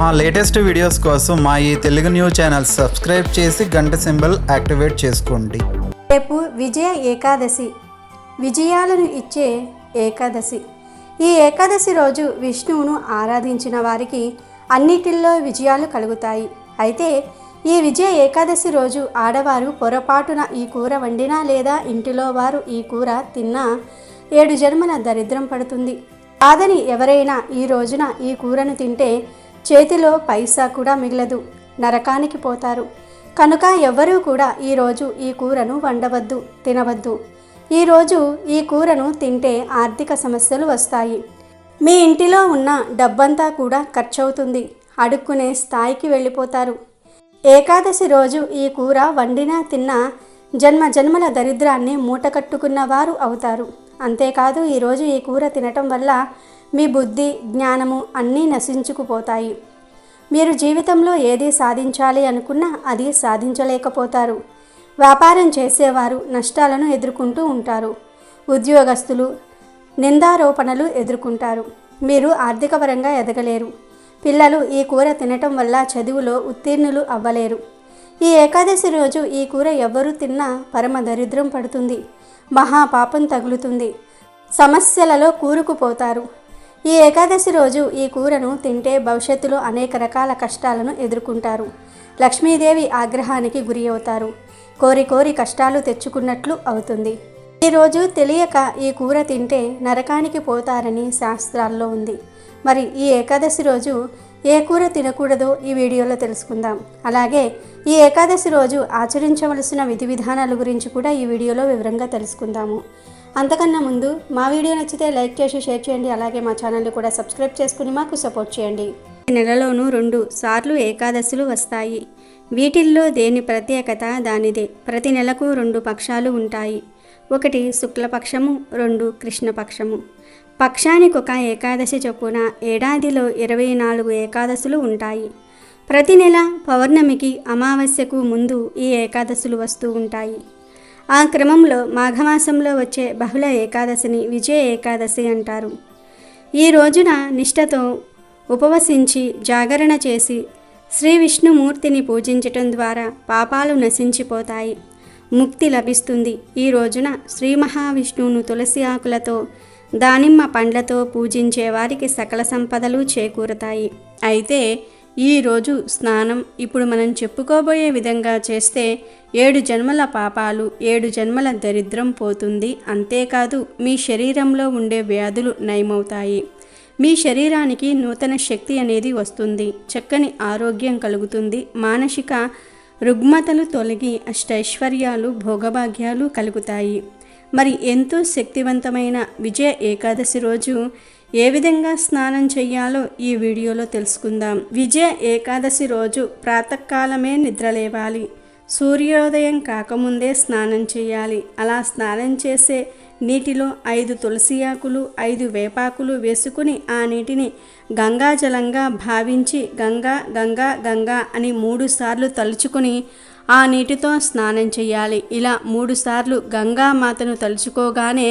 మా latest videos కోసం మా ఈ తెలుగు న్యూస్ ఛానల్ సబ్స్క్రైబ్ చేసి గంట సింబల్ యాక్టివేట్ చేసుకోండి. రేపు విజయ ఏకాదశి, విజయాలను ఇచ్చే ఏకాదశి. ఈ ఏకాదశి రోజు విష్ణువును ఆరాధించిన వారికి అన్నిటిల్లో విజయాలు కలుగుతాయి. అయితే ఈ విజయ ఏకాదశి రోజు ఆడవారు పొరపాటున ఈ కూర వండినా లేదా ఇంటిలో వారు ఈ కూర తిన్నా 7 జన్మల దరిద్రం పడుతుంది. కాదని ఎవరైనా ఈ రోజున ఈ కూరను తింటే చేతిలో పైసా కూడా మిగలదు, నరకానికి పోతారు. కనుక ఎవ్వరూ కూడా ఈరోజు ఈ కూరను వండవద్దు, తినవద్దు. ఈరోజు ఈ కూరను తింటే ఆర్థిక సమస్యలు వస్తాయి. మీ ఇంటిలో ఉన్న డబ్బంతా కూడా ఖర్చవుతుంది, అడుక్కునే స్థాయికి వెళ్ళిపోతారు. ఏకాదశి రోజు ఈ కూర వండినా తిన్నా జన్మల దరిద్రాన్ని మూటకట్టుకున్న వారు అవుతారు. అంతేకాదు ఈరోజు ఈ కూర తినటం వల్ల మీ బుద్ధి, జ్ఞానము అన్నీ నశించుకుపోతాయి. మీరు జీవితంలో ఏది సాధించాలి అనుకున్నా అది సాధించలేకపోతారు. వ్యాపారం చేసేవారు నష్టాలను ఎదుర్కొంటూ ఉంటారు. ఉద్యోగస్తులు నిందారోపణలు ఎదుర్కొంటారు. మీరు ఆర్థిక పరంగా ఎదగలేరు. పిల్లలు ఈ కూర తినటం వల్ల చదువులో ఉత్తీర్ణులు అవ్వలేరు. ఈ ఏకాదశి రోజు ఈ కూర ఎవ్వరూ తిన్నా పరమ దరిద్రం పడుతుంది, మహాపాపం తగులుతుంది, సమస్యలలో కూరుకుపోతారు. ఈ ఏకాదశి రోజు ఈ కూరను తింటే భవిష్యత్తులో అనేక రకాల కష్టాలను ఎదుర్కొంటారు. లక్ష్మీదేవి ఆగ్రహానికి గురి అవుతారు. కోరి కష్టాలు తెచ్చుకున్నట్లు అవుతుంది. ఈరోజు తెలియక ఈ కూర తింటే నరకానికి పోతారని శాస్త్రాల్లో ఉంది. మరి ఈ ఏకాదశి రోజు ఏ కూర తినకూడదో ఈ వీడియోలో తెలుసుకుందాం. అలాగే ఈ ఏకాదశి రోజు ఆచరించవలసిన విధి విధానాల గురించి కూడా ఈ వీడియోలో వివరంగా తెలుసుకుందాము. అంతకన్నా ముందు మా వీడియో నచ్చితే లైక్ చేసి షేర్ చేయండి. అలాగే మా ఛానల్ని కూడా సబ్స్క్రైబ్ చేసుకుని మాకు సపోర్ట్ చేయండి. ఈ నెలలోనూ 2 సార్లు ఏకాదశులు వస్తాయి. వీటిల్లో దేని ప్రత్యేకత దానిదే. ప్రతి నెలకు 2 పక్షాలు ఉంటాయి. 1 శుక్లపక్షము, 2 కృష్ణపక్షము. పక్షానికొక ఏకాదశి చొప్పున ఏడాదిలో 24 ఏకాదశులు ఉంటాయి. ప్రతి నెల పౌర్ణమికి, అమావాస్యకు ముందు ఈ ఏకాదశులు వస్తూ ఉంటాయి. ఆ క్రమంలో మాఘమాసంలో వచ్చే బహుళ ఏకాదశిని విజయ ఏకాదశి అంటారు. ఈ రోజున నిష్ఠతో ఉపవసించి జాగరణ చేసి శ్రీ విష్ణుమూర్తిని పూజించటం ద్వారా పాపాలు నశించిపోతాయి, ముక్తి లభిస్తుంది. ఈ రోజున శ్రీ మహావిష్ణువును తులసి ఆకులతో, దానిమ్మ పండ్లతో పూజించే వారికి సకల సంపదలు చేకూరుతాయి. అయితే ఈరోజు స్నానం ఇప్పుడు మనం చెప్పుకోబోయే విధంగా చేస్తే 7 జన్మల పాపాలు, 7 జన్మల దరిద్రం పోతుంది. అంతేకాదు మీ శరీరంలో ఉండే వ్యాధులు నయమవుతాయి. మీ శరీరానికి నూతన శక్తి అనేది వస్తుంది, చక్కని ఆరోగ్యం కలుగుతుంది, మానసిక రుగ్మతలు తొలగి అష్టైశ్వర్యాలు, భోగభాగ్యాలు కలుగుతాయి. మరి ఎంతో శక్తివంతమైన విజయ ఏకాదశి రోజు ఏ విధంగా స్నానం చేయాలో ఈ వీడియోలో తెలుసుకుందాం. విజయ ఏకాదశి రోజు ప్రాతకాలమే నిద్రలేవాలి. సూర్యోదయం కాకముందే స్నానం చేయాలి. అలా స్నానం చేసే నీటిలో 5 తులసి ఆకులు, 5 వేపాకులు వేసుకుని ఆ నీటిని గంగాజలంగా భావించి గంగా గంగా గంగా అని 3 సార్లు తలుచుకుని ఆ నీటితో స్నానం చేయాలి. ఇలా 3 సార్లు గంగామాతను తలుచుకోగానే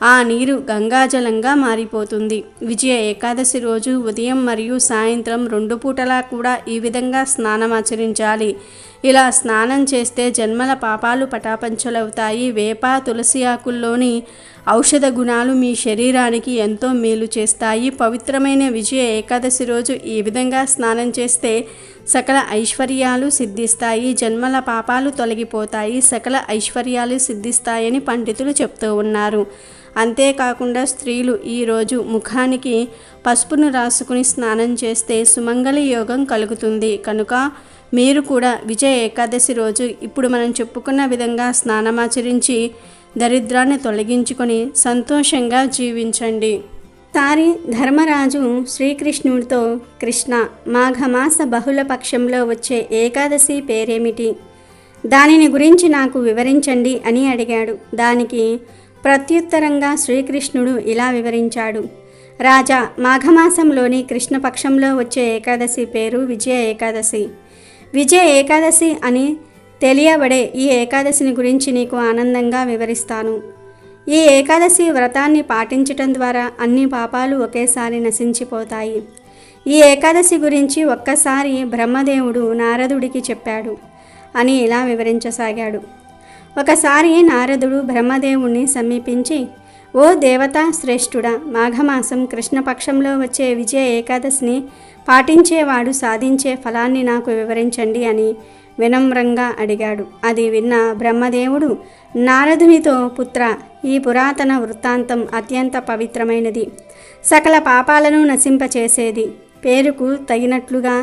ఆ నీరు గంగాజలంగా మారిపోతుంది. విజయ ఏకాదశి రోజు ఉదయం మరియు సాయంత్రం 2 పూటలా కూడా ఈ విధంగా స్నానం ఆచరించాలి. ఇలా స్నానం చేస్తే జన్మల పాపాలు పటాపంచలవుతాయి. వేప, తులసి ఆకుల్లోని ఔషధ గుణాలు మీ శరీరానికి ఎంతో మేలు చేస్తాయి. పవిత్రమైన విజయ ఏకాదశి రోజు ఈ విధంగా స్నానం చేస్తే సకల ఐశ్వర్యాలు సిద్ధిస్తాయి, జన్మల పాపాలు తొలగిపోతాయి, సకల ఐశ్వర్యాలు సిద్ధిస్తాయని పండితులు చెప్తూ ఉన్నారు. అంతేకాకుండా స్త్రీలు ఈరోజు ముఖానికి పసుపును రాసుకుని స్నానం చేస్తే సుమంగళి యోగం కలుగుతుంది. కనుక మీరు కూడా విజయ ఏకాదశి రోజు ఇప్పుడు మనం చెప్పుకున్న విధంగా స్నానమాచరించి దరిద్రాన్ని తొలగించుకొని సంతోషంగా జీవించండి. సారి ధర్మరాజు శ్రీకృష్ణుడితో, కృష్ణ, మాఘమాస బహుళ పక్షంలో వచ్చే ఏకాదశి పేరేమిటి? దానిని గురించి నాకు వివరించండి అని అడిగాడు. దానికి ప్రత్యుత్తరంగా శ్రీకృష్ణుడు ఇలా వివరించాడు. రాజా, మాఘమాసంలోని కృష్ణపక్షంలో వచ్చే ఏకాదశి పేరు విజయ ఏకాదశి. విజయ ఏకాదశి అని తెలియబడే ఈ ఏకాదశిని గురించి నీకు ఆనందంగా వివరిస్తాను. ఈ ఏకాదశి వ్రతాన్ని పాటించటం ద్వారా అన్ని పాపాలు ఒకేసారి నశించిపోతాయి. ఈ ఏకాదశి గురించి ఒక్కసారి బ్రహ్మదేవుడు నారదుడికి చెప్పాడు అని ఇలా వివరించసాగాడు. ఒకసారి నారదుడు బ్రహ్మదేవుణ్ణి సమీపించి, ఓ దేవతా శ్రేష్ఠుడా, మాఘమాసం కృష్ణపక్షంలో వచ్చే విజయ ఏకాదశిని పాటించేవాడు సాధించే ఫలాన్ని నాకు వివరించండి అని వినమ్రంగా అడిగాడు. అది విన్న బ్రహ్మదేవుడు నారదునితో, పుత్ర, ఈ పురాతన వృత్తాంతం అత్యంత పవిత్రమైనది, సకల పాపాలను నశింపచేసేది. పేరుకు తగినట్లుగా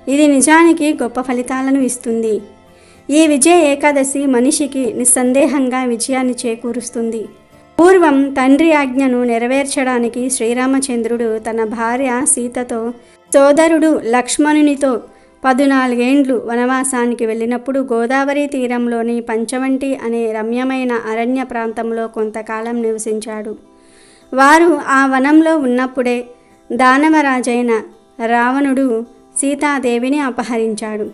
ఇది నిజానికి గొప్ప ఫలితాలను ఇస్తుంది. ఈ విజయ ఏకాదశి మనిషికి నిస్సందేహంగా విజయాన్ని చేకూరుస్తుంది. పూర్వం తండ్రి ఆజ్ఞను నెరవేర్చడానికి శ్రీరామచంద్రుడు తన భార్య సీతతో, సోదరుడు లక్ష్మణునితో 14 ఏండ్లు వనవాసానికి వెళ్ళినప్పుడు గోదావరి తీరంలోని పంచవంటి అనే రమ్యమైన అరణ్య ప్రాంతంలో కొంతకాలం నివసించాడు. వారు ఆ వనంలో ఉన్నప్పుడే దానవరాజైన రావణుడు సీతాదేవిని అపహరించాడు.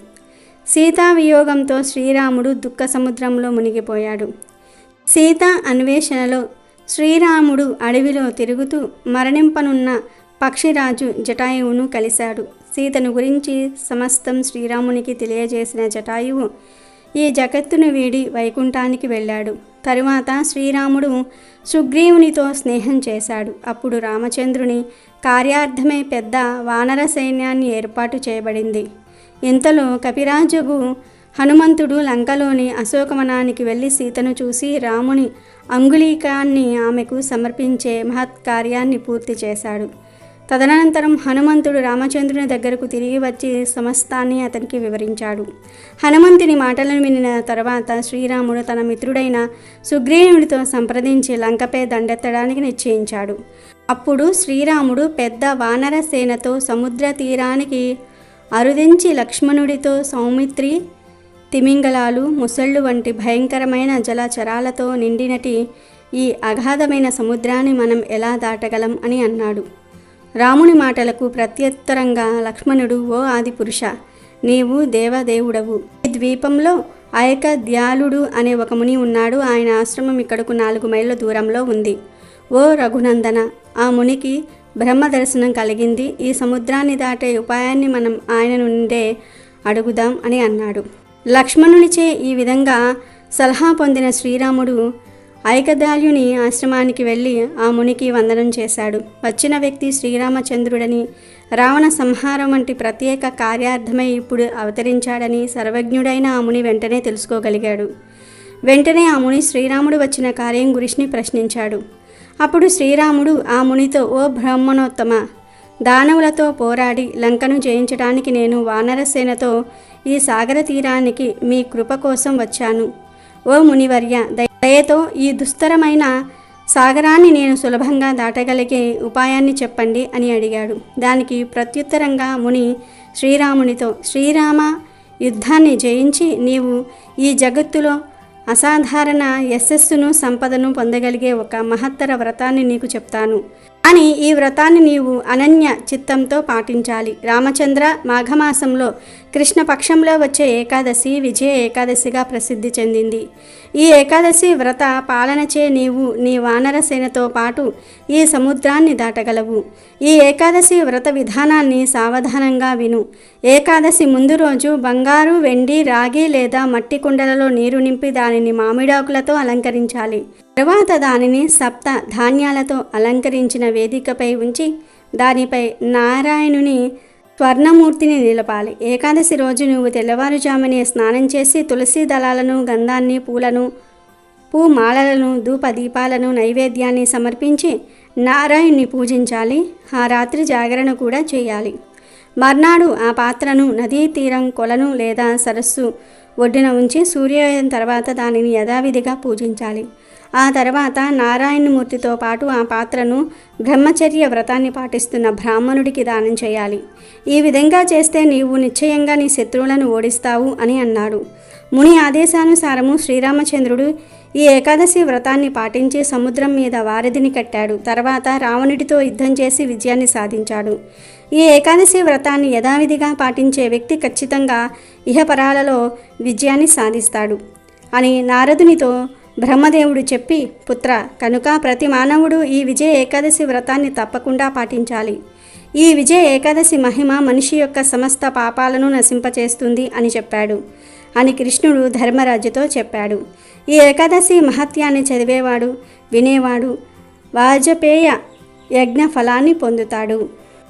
సీతా వియోగంతో శ్రీరాముడు దుఃఖ సముద్రంలో మునిగిపోయాడు. సీత అన్వేషణలో శ్రీరాముడు అడవిలో తిరుగుతూ మరణింపనున్న పక్షిరాజు జటాయువును కలిశాడు. సీతను గురించి సమస్తం శ్రీరామునికి తెలియజేసిన జటాయువు ఈ జగత్తును వీడి వైకుంఠానికి వెళ్ళాడు. తరువాత శ్రీరాముడు సుగ్రీవునితో స్నేహం చేశాడు. అప్పుడు రామచంద్రుని కార్యార్థమే పెద్ద వానర సైన్యాన్ని ఏర్పాటు చేయబడింది. ఇంతలో కపిరాజుకు హనుమంతుడు లంకలోని అశోకవనానికి వెళ్ళి సీతను చూసి రాముని అంగుళీకాన్ని ఆమెకు సమర్పించే మహత్కార్యాన్ని పూర్తి చేశాడు. తదనంతరం హనుమంతుడు రామచంద్రుని దగ్గరకు తిరిగి వచ్చి సమస్తాన్ని అతనికి వివరించాడు. హనుమంతుని మాటలను వినిన తర్వాత శ్రీరాముడు తన మిత్రుడైన సుగ్రీవుడితో సంప్రదించి లంకపై దండెత్తడానికి నిశ్చయించాడు. అప్పుడు శ్రీరాముడు పెద్ద వానర సేనతో సముద్ర తీరానికి అరుదించి లక్ష్మణుడితో సౌమిత్రి, తిమింగలాలు, ముసళ్ళు వంటి భయంకరమైన జలచరాలతో నిండినటి ఈ అగాధమైన సముద్రాన్ని మనం ఎలా దాటగలం అని అన్నాడు. రాముని మాటలకు ప్రత్యుత్తరంగా లక్ష్మణుడు, ఓ ఆదిపురుష, నీవు దేవదేవుడవు. ఈ ద్వీపంలో ఐకద్యాలుడు అనే ఒక ముని ఉన్నాడు. ఆయన ఆశ్రమం ఇక్కడకు 4 మైళ్ళ దూరంలో ఉంది. ఓ రఘునందన, ఆ మునికి బ్రహ్మ దర్శనం కలిగింది. ఈ సముద్రాన్ని దాటే ఉపాయాన్ని మనం ఆయన నుండే అడుగుదాం అని అన్నాడు. లక్ష్మణునిచే ఈ విధంగా సలహా పొందిన శ్రీరాముడు ఐకదాల్యుని ఆశ్రమానికి వెళ్ళి ఆ మునికి వందనం చేశాడు. వచ్చిన వ్యక్తి శ్రీరామచంద్రుడని, రావణ సంహారం వంటి ప్రత్యేక కార్యార్థమై ఇప్పుడు అవతరించాడని సర్వజ్ఞుడైన ఆ ముని వెంటనే తెలుసుకోగలిగాడు. వెంటనే ఆ ముని శ్రీరాముడు వచ్చిన కార్యం గురించి ప్రశ్నించాడు. అప్పుడు శ్రీరాముడు ఆ మునితో, ఓ బ్రాహ్మణోత్తమ, దానవులతో పోరాడి లంకను జయించడానికి నేను వానరసేనతో ఈ సాగర తీరానికి మీ కృప కోసం వచ్చాను. ఓ మునివర్య, దయతో ఈ దుస్తరమైన సాగరాన్ని నేను సులభంగా దాటగలిగే ఉపాయాన్ని చెప్పండి అని అడిగాడు. దానికి ప్రత్యుత్తరంగా ముని శ్రీరామునితో, శ్రీరామ, యుద్ధాన్ని జయించి నీవు ఈ జగత్తులో అసాధారణ యశస్సును సంపదను పొందగలిగే ఒక మహత్తర వ్రతాన్ని నీకు చెప్తాను. అని ఈ వ్రతాన్ని నీవు అనన్య చిత్తంతో పాటించాలి. రామచంద్ర, మాఘమాసంలో కృష్ణపక్షంలో వచ్చే ఏకాదశి విజయ ఏకాదశిగా ప్రసిద్ధి చెందింది. ఈ ఏకాదశి వ్రత పాలనచే నీవు నీ వానర సేనతో పాటు ఈ సముద్రాన్ని దాటగలవు. ఈ ఏకాదశి వ్రత విధానాన్ని సావధానంగా విను. ఏకాదశి ముందు రోజు బంగారు, వెండి, రాగి లేదా మట్టి కుండలలో నీరు నింపి దానిని మామిడాకులతో అలంకరించాలి. తరువాత దానిని సప్త ధాన్యాలతో అలంకరించిన వేదికపై ఉంచి దానిపై నారాయణుని స్వర్ణమూర్తిని నిలపాలి. ఏకాదశి రోజు నువ్వు తెల్లవారుజామునే స్నానం చేసి తులసి దళాలను, గంధాన్ని, పూలను, పూమాలలను, ధూపదీపాలను, నైవేద్యాన్ని సమర్పించి నారాయణ్ణి పూజించాలి. ఆ రాత్రి జాగరణ కూడా చేయాలి. మర్నాడు ఆ పాత్రను నదీ తీరం, కొలను లేదా సరస్సు ఒడ్డున ఉంచి సూర్యోదయం తర్వాత దానిని యథావిధిగా పూజించాలి. ఆ తర్వాత నారాయణమూర్తితో పాటు ఆ పాత్రను బ్రహ్మచర్య వ్రతాన్ని పాటిస్తున్న బ్రాహ్మణుడికి దానం చేయాలి. ఈ విధంగా చేస్తే నీవు నిశ్చయంగా నీ శత్రువులను ఓడిస్తావు అని అన్నాడు. ముని ఆదేశానుసారము శ్రీరామచంద్రుడు ఈ ఏకాదశి వ్రతాన్ని పాటించి సముద్రం మీద వారధిని కట్టాడు. తర్వాత రావణుడితో యుద్ధం చేసి విజయాన్ని సాధించాడు. ఈ ఏకాదశి వ్రతాన్ని యథావిధిగా పాటించే వ్యక్తి ఖచ్చితంగా ఇహపరాలలో విజయాన్ని సాధిస్తాడు అని నారదునితో బ్రహ్మదేవుడు చెప్పి, పుత్ర, కనుక ప్రతి మానవుడు ఈ విజయ ఏకాదశి వ్రతాన్ని తప్పకుండా పాటించాలి. ఈ విజయ ఏకాదశి మహిమ మనిషి యొక్క సమస్త పాపాలను నశింపచేస్తుంది అని చెప్పాడు అని కృష్ణుడు ధర్మరాజుతో చెప్పాడు. ఈ ఏకాదశి మహత్యాన్ని చదివేవాడు, వినేవాడు వాజపేయ యజ్ఞ ఫలాన్ని పొందుతాడు.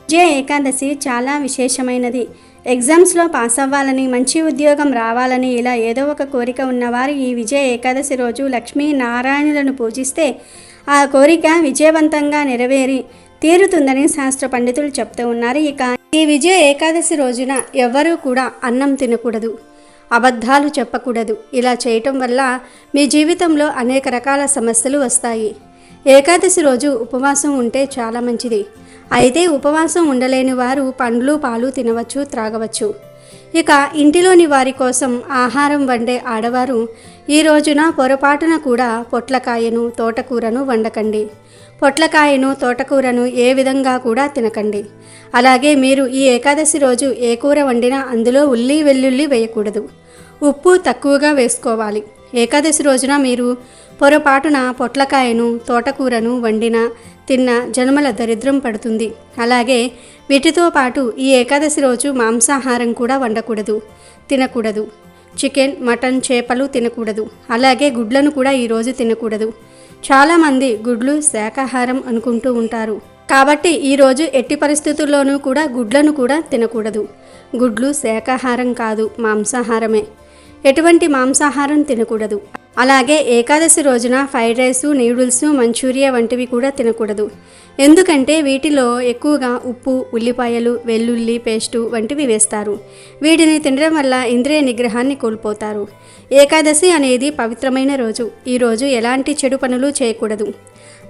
విజయ ఏకాదశి చాలా విశేషమైనది. ఎగ్జామ్స్లో పాస్ అవ్వాలని, మంచి ఉద్యోగం రావాలని, ఇలా ఏదో ఒక కోరిక ఉన్నవారు ఈ విజయ ఏకాదశి రోజు లక్ష్మీ నారాయణులను పూజిస్తే ఆ కోరిక విజయవంతంగా నెరవేరి తీరుతుందని శాస్త్ర పండితులు చెప్తూ ఉన్నారు. ఇక ఈ విజయ ఏకాదశి రోజున ఎవ్వరూ కూడా అన్నం తినకూడదు, అబద్ధాలు చెప్పకూడదు. ఇలా చేయటం వల్ల మీ జీవితంలో అనేక రకాల సమస్యలు వస్తాయి. ఏకాదశి రోజు ఉపవాసం ఉంటే చాలా మంచిది. అయితే ఉపవాసం ఉండలేని వారు పండ్లు, పాలు తినవచ్చు, త్రాగవచ్చు. ఇక ఇంటిలోని వారి కోసం ఆహారం వండే ఆడవారు ఈ రోజున పొరపాటున కూడా పొట్లకాయను, తోటకూరను వండకండి. పొట్లకాయను, తోటకూరను ఏ విధంగా కూడా తినకండి. అలాగే మీరు ఈ ఏకాదశి రోజు ఏ కూర వండినా అందులో ఉల్లి, వెల్లుల్లి వేయకూడదు. ఉప్పు తక్కువగా వేసుకోవాలి. ఏకాదశి రోజున మీరు పొరపాటున పొట్లకాయను, తోటకూరను వండినా తిన్న జన్మల దరిద్రం పడుతుంది. అలాగే వీటితో పాటు ఈ ఏకాదశి రోజు మాంసాహారం కూడా వండకూడదు, తినకూడదు. చికెన్, మటన్, చేపలు తినకూడదు. అలాగే గుడ్లను కూడా ఈరోజు తినకూడదు. చాలామంది గుడ్లు శాకాహారం అనుకుంటూ ఉంటారు. కాబట్టి ఈరోజు ఎట్టి పరిస్థితుల్లోనూ కూడా గుడ్లను కూడా తినకూడదు. గుడ్లు శాకాహారం కాదు, మాంసాహారమే. ఎటువంటి మాంసాహారం తినకూడదు. అలాగే ఏకాదశి రోజున ఫ్రైడ్ రైసు, నూడిల్స్, మంచూరియా వంటివి కూడా తినకూడదు. ఎందుకంటే వీటిలో ఎక్కువగా ఉప్పు, ఉల్లిపాయలు, వెల్లుల్లి పేస్టు వంటివి వేస్తారు. వీటిని తినడం వల్ల ఇంద్రియ నిగ్రహాన్ని కోల్పోతారు. ఏకాదశి అనేది పవిత్రమైన రోజు. ఈరోజు ఎలాంటి చెడు పనులు చేయకూడదు.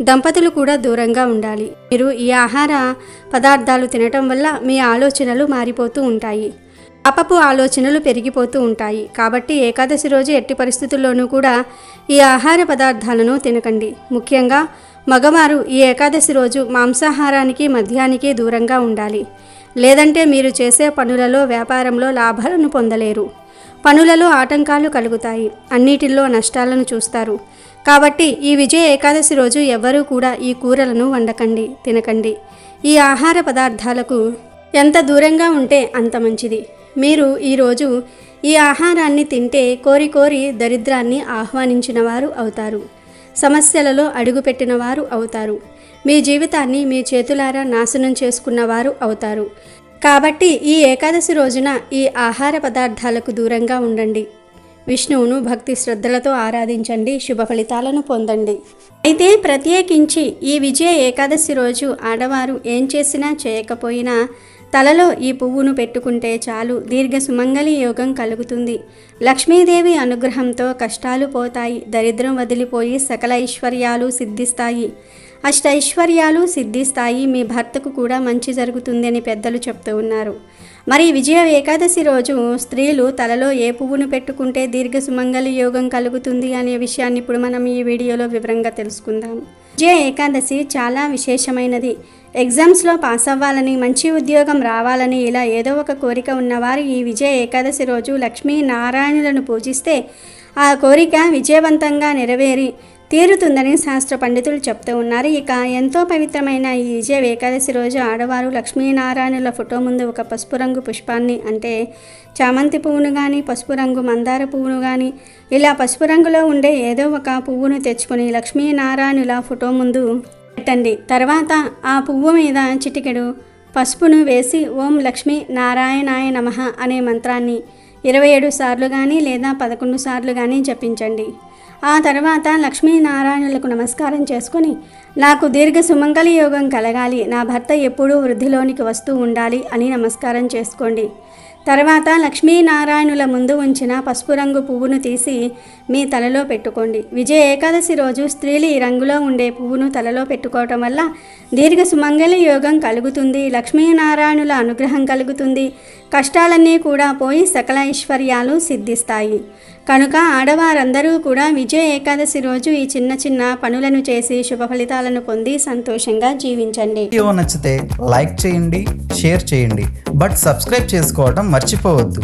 దంపతులు కూడా దూరంగా ఉండాలి. మీరు ఈ ఆహార పదార్థాలు తినటం వల్ల మీ ఆలోచనలు మారిపోతూ ఉంటాయి. పాపపు ఆలోచనలు పెరిగిపోతూ ఉంటాయి. కాబట్టి ఏకాదశి రోజు ఎట్టి పరిస్థితుల్లోనూ కూడా ఈ ఆహార పదార్థాలను తినకండి. ముఖ్యంగా మగవారు ఈ ఏకాదశి రోజు మాంసాహారానికి, మద్యానికి దూరంగా ఉండాలి. లేదంటే మీరు చేసే పనులలో, వ్యాపారంలో లాభాలను పొందలేరు. పనులలో ఆటంకాలు కలుగుతాయి. అన్నిటిల్లో నష్టాలను చూస్తారు. కాబట్టి ఈ విజయ ఏకాదశి రోజు ఎవ్వరూ కూడా ఈ కూరలను వండకండి, తినకండి. ఈ ఆహార పదార్థాలకు ఎంత దూరంగా ఉంటే అంత మంచిది. మీరు ఈరోజు ఈ ఆహారాన్ని తింటే కోరి కోరి దరిద్రాన్ని ఆహ్వానించిన వారు అవుతారు. సమస్యలలో అడుగుపెట్టిన వారు అవుతారు. మీ జీవితాన్ని మీ చేతులారా నాశనం చేసుకున్నవారు అవుతారు. కాబట్టి ఈ ఏకాదశి రోజున ఈ ఆహార పదార్థాలకు దూరంగా ఉండండి. విష్ణువును భక్తి శ్రద్ధలతో ఆరాధించండి. శుభ ఫలితాలను పొందండి. అయితే ప్రత్యేకించి ఈ విజయ ఏకాదశి రోజు ఆడవారు ఏం చేసినా చేయకపోయినా తలలో ఈ పువ్వును పెట్టుకుంటే చాలు, దీర్ఘ సుమంగళి యోగం కలుగుతుంది. లక్ష్మీదేవి అనుగ్రహంతో కష్టాలు పోతాయి. దరిద్రం వదిలిపోయి సకల ఐశ్వర్యాలు సిద్ధిస్తాయి. అష్టైశ్వర్యాలు సిద్ధిస్తాయి. మీ భర్తకు కూడా మంచి జరుగుతుంది అని పెద్దలు చెప్తూ ఉన్నారు. మరి విజయ ఏకాదశి రోజు స్త్రీలు తలలో ఏ పువ్వును పెట్టుకుంటే దీర్ఘ సుమంగళి యోగం కలుగుతుంది అనే విషయాన్ని ఇప్పుడు మనం ఈ వీడియోలో వివరంగా తెలుసుకుందాం. విజయ ఏకాదశి చాలా విశేషమైనది. ఎగ్జామ్స్లో పాస్ అవ్వాలని, మంచి ఉద్యోగం రావాలని, ఇలా ఏదో ఒక కోరిక ఉన్నవారు ఈ విజయ ఏకాదశి రోజు లక్ష్మీ నారాయణులను పూజిస్తే ఆ కోరిక విజయవంతంగా నెరవేరి తీరుతుందని శాస్త్ర పండితులు చెప్తూ ఉన్నారు. ఇక ఎంతో పవిత్రమైన ఈ విజయ ఏకాదశి రోజు ఆడవారు లక్ష్మీనారాయణుల ఫోటో ముందు ఒక పసుపు రంగు పుష్పాన్ని, అంటే చామంతి పువ్వును కానీ, పసుపు రంగు మందార పువ్వును కానీ, ఇలా పసుపు రంగులో ఉండే ఏదో ఒక పువ్వును తెచ్చుకొని లక్ష్మీనారాయణుల ఫోటో ముందు పెట్టండి. తర్వాత ఆ పువ్వు మీద చిటికెడు పసుపును వేసి ఓం లక్ష్మీ నారాయణాయ నమః అనే మంత్రాన్ని 27 సార్లు కానీ లేదా 11 సార్లు కానీ జపించండి. ఆ తర్వాత లక్ష్మీనారాయణులకు నమస్కారం చేసుకొని నాకు దీర్ఘ సుమంగళి యోగం కలగాలి, నా భర్త ఎప్పుడూ వృద్ధిలోనికి వస్తూ ఉండాలి అని నమస్కారం చేసుకోండి. తర్వాత లక్ష్మీనారాయణుల ముందు ఉంచిన పసుపు రంగు పువ్వును తీసి మీ తలలో పెట్టుకోండి. విజయ ఏకాదశి రోజు స్త్రీలు ఈ రంగులో ఉండే పువ్వును తలలో పెట్టుకోవటం వల్ల దీర్ఘ సుమంగళి యోగం కలుగుతుంది. లక్ష్మీనారాయణుల అనుగ్రహం కలుగుతుంది. కష్టాలన్నీ కూడా పోయి సకల ఐశ్వర్యాలు సిద్ధిస్తాయి. కనుక ఆడవారందరూ కూడా విజయ ఏకాదశి రోజు ఈ చిన్న చిన్న పనులను చేసి శుభ ఫలితాలను పొంది సంతోషంగా జీవించండి. వీడియో నచ్చితే లైక్ చేయండి, షేర్ చేయండి, బట్ సబ్స్క్రైబ్ చేసుకోవడం మర్చిపోవద్దు.